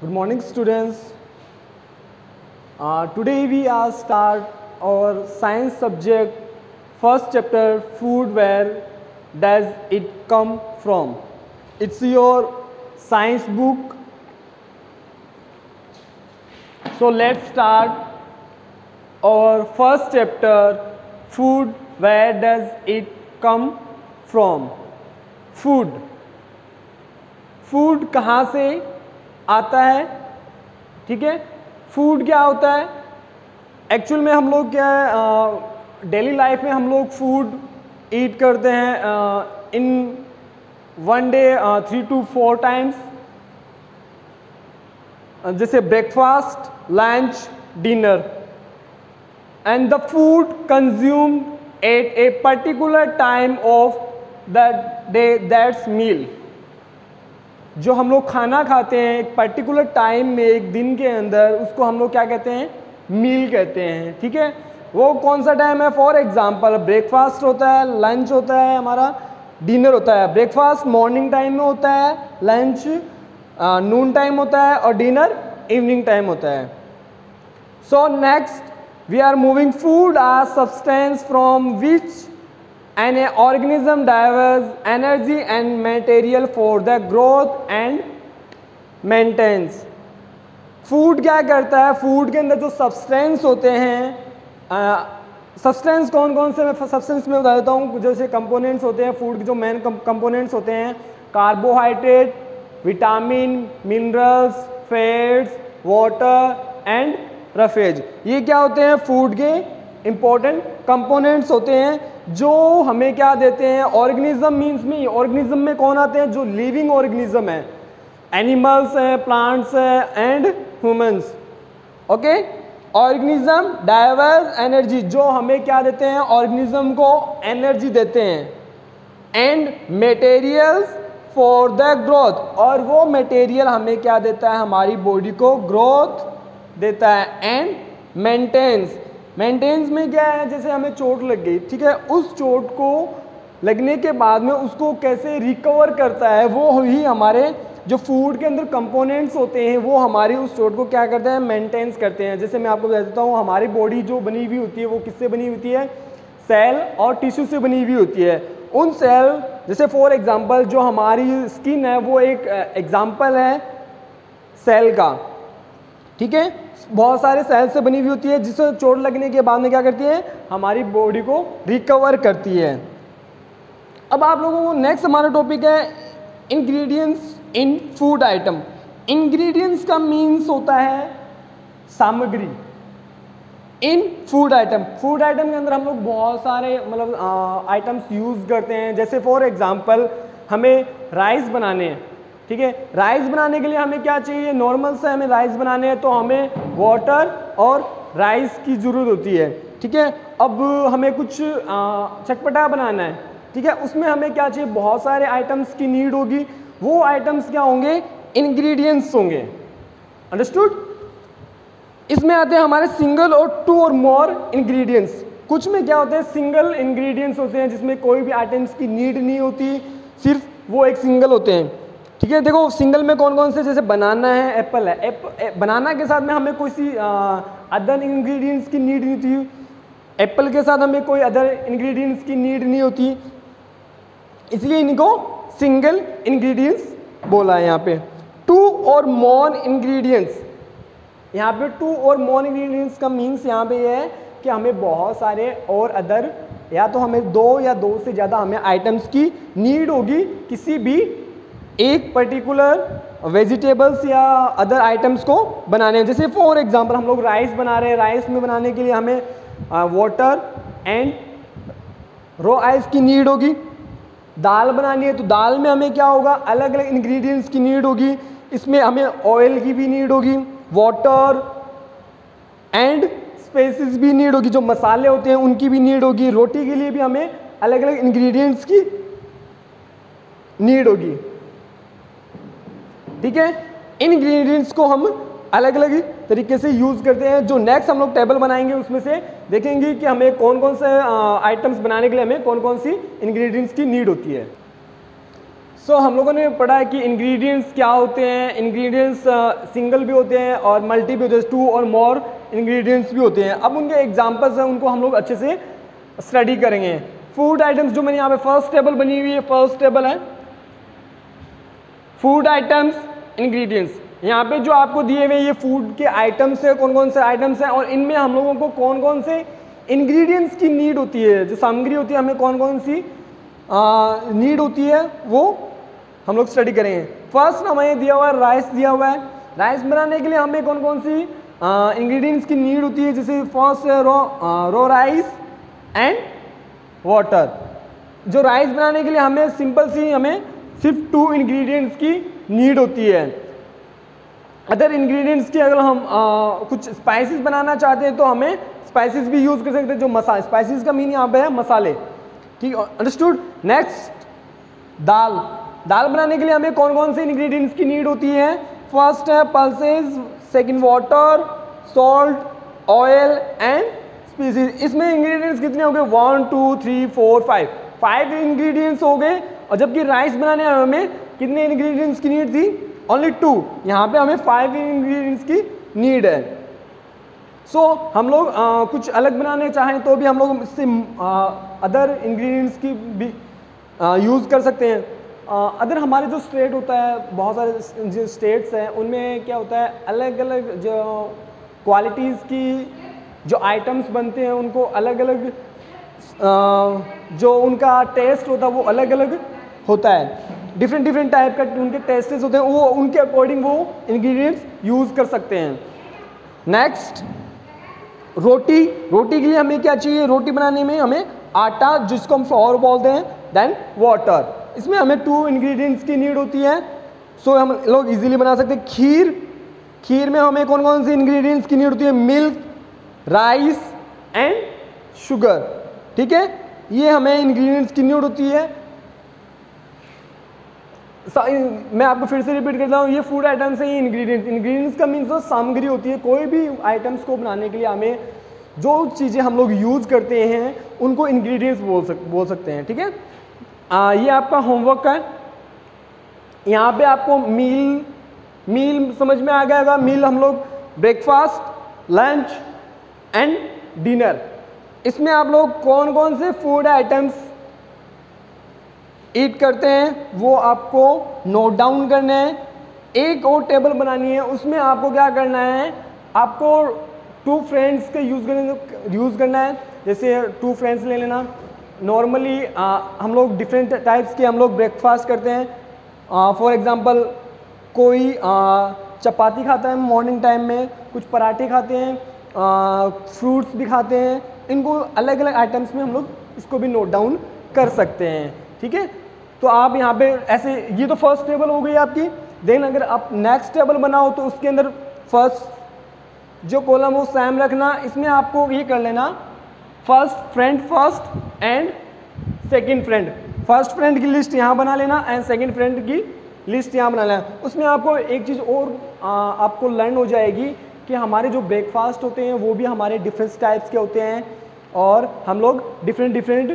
Good morning, students. Today we are start our science subject, first chapter, food. Where does it come from? It's your science book. So let's start our first chapter, food. Where does it come from? Food. Food कहाँ से आता है? ठीक है, food क्या होता है? Actual में हम लोग क्या है, डेली लाइफ में हम लोग फूड ईट करते हैं in one day 3 to 4 times, जैसे breakfast, lunch, dinner. And the food consumed at a particular time of the day, that's meal. जो हम लोग खाना खाते हैं एक पर्टिकुलर टाइम में, एक दिन के अंदर, उसको हम लोग क्या कहते हैं? मील कहते हैं. ठीक है, वो कौन सा टाइम है? फॉर एग्जांपल ब्रेकफास्ट होता है, लंच होता है, हमारा डिनर होता है. ब्रेकफास्ट मॉर्निंग टाइम में होता है, लंच नून टाइम होता है और डिनर इवनिंग टाइम होता है. So next we are moving. Food are substance from which an organism diverse energy and material for the growth and maintenance. Food क्या करता है? फूड के अंदर जो सब्सटेंस होते हैं, सब्सटेंस कौन कौन से मैं सब्सटेंस में बता देता हूँ. जैसे कंपोनेंट्स होते हैं फूड के, जो मेन कंपोनेंट्स होते हैं, carbohydrate, vitamin, minerals, fats, water and roughage. ये क्या होते हैं? फूड के इंपॉर्टेंट कंपोनेंट्स होते हैं जो हमें क्या देते हैं? ऑर्गेनिज्म. मीन्स में ऑर्गेनिज्म में कौन आते हैं? जो लिविंग ऑर्गेनिज्म है, एनिमल्स है, प्लांट्स है and humans. Okay, organism diverse energy, जो हमें क्या देते हैं? ऑर्गेनिज्म को एनर्जी देते हैं. And materials for the growth, और वो मटेरियल हमें क्या देता है? हमारी बॉडी को ग्रोथ देता है. And maintains. मेंटेनेंस में क्या है? जैसे हमें चोट लग गई, ठीक है, उस चोट को लगने के बाद में उसको कैसे रिकवर करता है, वो ही हमारे जो फूड के अंदर कंपोनेंट्स होते हैं, वो हमारी उस चोट को क्या करते हैं? मेंटेन्स करते हैं. जैसे मैं आपको बता देता हूँ, हमारी बॉडी जो बनी हुई होती है वो किससे बनी होती है? सेल और टिश्यू से बनी हुई होती है. उन सेल, जैसे फॉर एग्जाम्पल जो हमारी स्किन है वो एक एग्जाम्पल है सेल का. ठीक है, बहुत सारे सेल से बनी हुई होती है, जिससे चोट लगने के बाद में क्या करती है? हमारी बॉडी को रिकवर करती है. अब आप लोगों को नेक्स्ट हमारा टॉपिक है इंग्रेडिएंट्स इन फूड आइटम. इंग्रेडिएंट्स का मीन्स होता है सामग्री. इन फूड आइटम, फूड आइटम के अंदर हम लोग बहुत सारे मतलब आइटम्स यूज़ करते हैं. जैसे फॉर एग्जांपल हमें राइस बनाने हैं. ठीक है, राइस बनाने के लिए हमें क्या चाहिए? नॉर्मल से हमें राइस बनाने हैं तो हमें वाटर और राइस की ज़रूरत होती है. ठीक है, अब हमें कुछ चटपटा बनाना है, ठीक है, उसमें हमें क्या चाहिए? बहुत सारे आइटम्स की नीड होगी. वो आइटम्स क्या होंगे? इंग्रेडिएंट्स होंगे. अंडरस्टूड? इसमें आते हैं हमारे सिंगल और 2 और मोर इंग्रेडिएंट्स. कुछ में क्या होते हैं? सिंगल इंग्रेडिएंट्स होते हैं जिसमें कोई भी आइटम्स की नीड नहीं होती, सिर्फ वो एक सिंगल होते हैं. ठीक है, देखो सिंगल में कौन कौन से, जैसे बनाना है, एप्पल है. बनाना के साथ में हमें कोई सी अदर इंग्रेडिएंट्स की नीड नहीं होती. एप्पल के साथ हमें कोई अदर इंग्रेडिएंट्स की नीड नहीं होती, इसलिए इनको सिंगल इंग्रेडिएंट्स बोला है. यहाँ पे 2 और मोर इंग्रेडिएंट्स. यहाँ पे 2 और मोर इंग्रेडिएंट्स का मीन्स यहाँ पे ये है कि हमें बहुत सारे और अदर, या तो हमें 2 या 2 से ज़्यादा हमें आइटम्स की नीड होगी किसी भी एक पर्टिकुलर वेजिटेबल्स या अदर आइटम्स को बनाने हैं. जैसे फॉर एग्जांपल हम लोग राइस बना रहे हैं. राइस में बनाने के लिए हमें वाटर एंड रो आइस की नीड होगी. दाल बनानी है तो दाल में हमें क्या होगा? अलग अलग इंग्रेडिएंट्स की नीड होगी. इसमें हमें ऑयल की भी नीड होगी, वाटर एंड स्पाइसेस भी नीड होगी, जो मसाले होते हैं उनकी भी नीड होगी. रोटी के लिए भी हमें अलग अलग इंग्रेडिएंट्स की नीड होगी. ठीक है, इन इंग्रेडिएंट्स को हम अलग अलग तरीके से यूज़ करते हैं. जो नेक्स्ट हम लोग टेबल बनाएंगे उसमें से देखेंगे कि हमें कौन कौन से आइटम्स बनाने के लिए हमें कौन कौन सी इंग्रेडिएंट्स की नीड होती है. सो हम लोगों ने पढ़ा है कि इंग्रेडिएंट्स क्या होते हैं। इंग्रेडिएंट्स सिंगल भी होते हैं और मल्टी भी होते हैं, 2 और मोर इंग्रेडिएंट्स भी होते हैं। अब उनके एग्जांपल्स हैं, उनको हम लोग अच्छे से स्टडी करेंगे। फूड आइटम्स जो मैंने यहाँ पे फर्स्ट टेबल बनी हुई है, फर्स्ट टेबल है फूड आइटम्स इंग्रेडिएंट्स। यहाँ पे जो आपको दिए हुए ये फूड के आइटम्स है, कौन कौन से आइटम्स हैं और इनमें हम लोगों को कौन कौन से इंग्रेडिएंट्स की नीड होती है, जो सामग्री होती है हमें कौन कौन सी नीड होती है वो हम लोग स्टडी करेंगे। फर्स्ट हमें दिया हुआ है राइस दिया हुआ है। राइस बनाने के लिए हमें कौन कौन सी इंग्रेडिएंट्स की नीड होती है, जैसे first row rice and water. जो राइस बनाने के लिए हमें सिंपल सी हमें सिर्फ 2 इंग्रेडिएंट्स की नीड होती है। अदर इंग्रेडिएंट्स की अगर हम कुछ स्पाइसेस बनाना चाहते हैं तो हमें स्पाइसेस भी यूज़ कर सकते हैं। जो मसाला, स्पाइसेस का मीनिंग यहाँ पे है मसाले, ठीक, अंडरस्टूड। नेक्स्ट दाल। दाल बनाने के लिए हमें कौन कौन से इंग्रेडिएंट्स की नीड होती है? फर्स्ट है pulses, second water, salt, oil and spices. इसमें इंग्रेडिएंट्स कितने हो गए? 1 2 3 4 5 इंग्रेडिएंट्स हो गए। और जबकि राइस बनाने में हमें कितने इंग्रेडिएंट्स की नीड थी? ओनली 2। यहाँ पे हमें 5 इंग्रेडिएंट्स की नीड है। सो हम लोग कुछ अलग बनाने चाहें तो भी हम लोग इससे अदर इंग्रेडिएंट्स की भी यूज़ कर सकते हैं। अदर हमारे जो स्टेट होता है, बहुत सारे जो स्टेट्स हैं उनमें क्या होता है, अलग अलग जो क्वालिटीज़ की जो आइटम्स बनते हैं उनको अलग अलग जो उनका टेस्ट होता है वो अलग अलग होता है। डिफरेंट टाइप का उनके टेस्टेस होते हैं, वो उनके अकॉर्डिंग वो इंग्रेडिएंट्स यूज़ कर सकते हैं। नेक्स्ट रोटी। रोटी के लिए हमें क्या चाहिए? रोटी बनाने में हमें आटा, जिसको हम फ्लोर बोलते हैं, देन वाटर। इसमें हमें 2 इंग्रेडिएंट्स की नीड होती है। सो हम लोग इजीली बना सकते हैं। खीर। खीर में हमें कौन कौन सी इंग्रेडिएंट्स की नीड होती है? मिल्क, राइस एंड शुगर, ठीक है, ये हमें इंग्रेडिएंट्स की नीड होती है। मैं आपको फिर से रिपीट करता हूँ, ये फूड आइटम्स है, ये इंग्रेडिएंट्स का मीन्स तो सामग्री होती है। कोई भी आइटम्स को बनाने के लिए हमें जो चीज़ें हम लोग यूज़ करते हैं उनको इंग्रेडिएंट्स बोल सकते हैं, ठीक है। ये आपका होमवर्क है। यहाँ पे आपको मील समझ में आ गया होगा। मील हम लोग ब्रेकफास्ट, लंच एंड डिनर, इसमें आप लोग कौन कौन से फूड आइटम्स ईट करते हैं वो आपको नोट डाउन करना है। एक और टेबल बनानी है, उसमें आपको क्या करना है, आपको 2 फ्रेंड्स का यूज़ करना है। जैसे 2 फ्रेंड्स ले लेना। नॉर्मली हम लोग डिफरेंट टाइप्स के हम लोग ब्रेकफास्ट करते हैं। फॉर एग्जांपल कोई चपाती खाता है मॉर्निंग टाइम में, कुछ पराठे खाते हैं, फ्रूट्स भी खाते हैं। इनको अलग अलग आइटम्स में हम लोग इसको भी नोट डाउन कर सकते हैं, ठीक है। तो आप यहाँ पे ऐसे, ये तो फर्स्ट टेबल हो गई आपकी। देन अगर आप नेक्स्ट टेबल बनाओ तो उसके अंदर फर्स्ट जो कॉलम वो सेम रखना। इसमें आपको ये कर लेना, first friend first and second friend. First friend की लिस्ट यहाँ बना लेना एंड सेकंड फ्रेंड की लिस्ट यहाँ बना लेना। उसमें आपको एक चीज़ और आपको लर्न हो जाएगी कि हमारे जो ब्रेकफास्ट होते हैं वो भी हमारे डिफरेंट टाइप्स के होते हैं और हम लोग डिफरेंट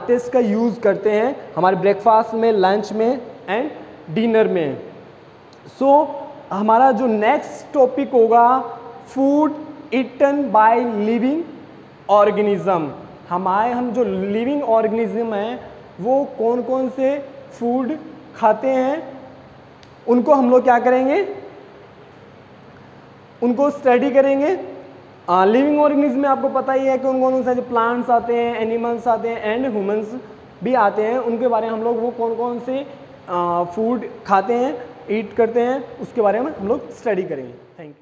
टेस्ट का यूज़ करते हैं हमारे ब्रेकफास्ट में, लंच में एंड डिनर में। सो हमारा जो नेक्स्ट टॉपिक होगा food eaten by living organism. हम जो लिविंग ऑर्गेनिज्म हैं वो कौन कौन से फूड खाते हैं उनको हम लोग क्या करेंगे, उनको स्टडी करेंगे। लिविंग ऑर्गेनिज्म में आपको पता ही है कि कौन से प्लांट्स आते हैं, एनिमल्स आते हैं एंड ह्यूमंस भी आते हैं। उनके बारे में हम लोग वो कौन कौन से फूड खाते हैं, ईट करते हैं, उसके बारे में हम लोग स्टडी करेंगे। Thank you.